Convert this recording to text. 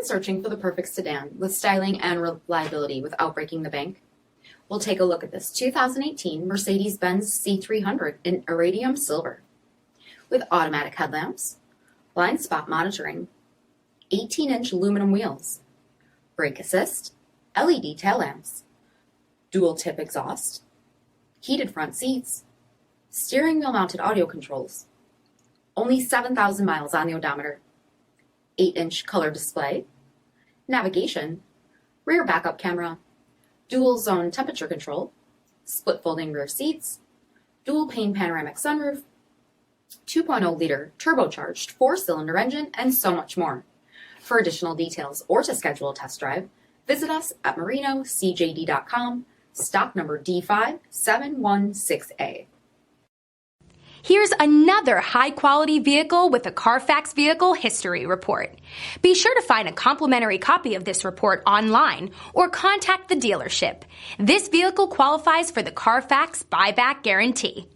been searching for the perfect sedan with styling and reliability without breaking the bank? We'll take a look at this 2018 Mercedes-Benz C300 in iridium silver. With automatic headlamps, blind spot monitoring, 18-inch aluminum wheels, brake assist, LED tail lamps, dual tip exhaust, heated front seats, steering wheel mounted audio controls, only 7,000 miles on the odometer, 8-inch color display, navigation, rear backup camera, dual zone temperature control, split folding rear seats, dual pane panoramic sunroof, 2.0-liter turbocharged 4-cylinder engine, and so much more. For additional details or to schedule a test drive, visit us at marinocjd.com, stock number D5716A. Here's another high-quality vehicle with a CARFAX Vehicle History Report. Be sure to find a complimentary copy of this report online or contact the dealership. This vehicle qualifies for the CARFAX Buyback Guarantee.